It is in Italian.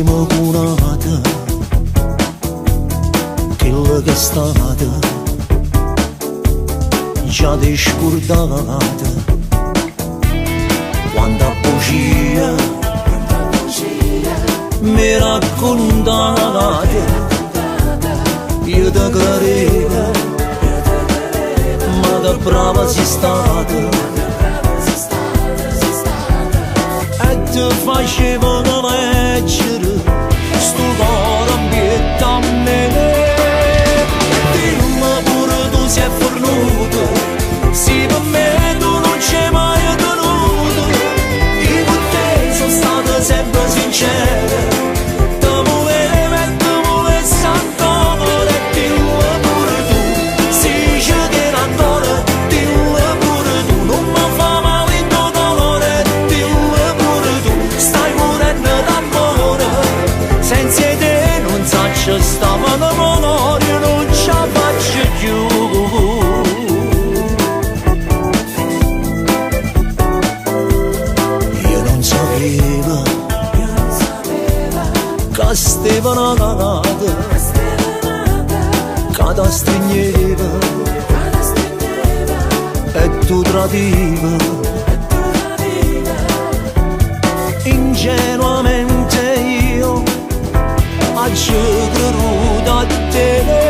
siamo curata, quello che è stata, già ti scordata, quanta bugia mi raccontate, io ti credevo, ma da brava sei stata. Ti facevo leggere sto coro ambiente a me. Dimmi pure tu sei fornuto, sì per me tu non c'è mai tenuto. Io con te sono stata sempre sincera, ti muovevo e ti muovessi ancora. E dimmi pure tu, se ci tieni ancora, dimmi pure tu, non mi fa male in tuo dolore. Stai morendo d'amore, senza te non saccio stavo all'amore, non ce la faccio più. Io non sapevo che stava nata, che ti stringeva e tu tradiva. Ingenuamente io ho creduto a te.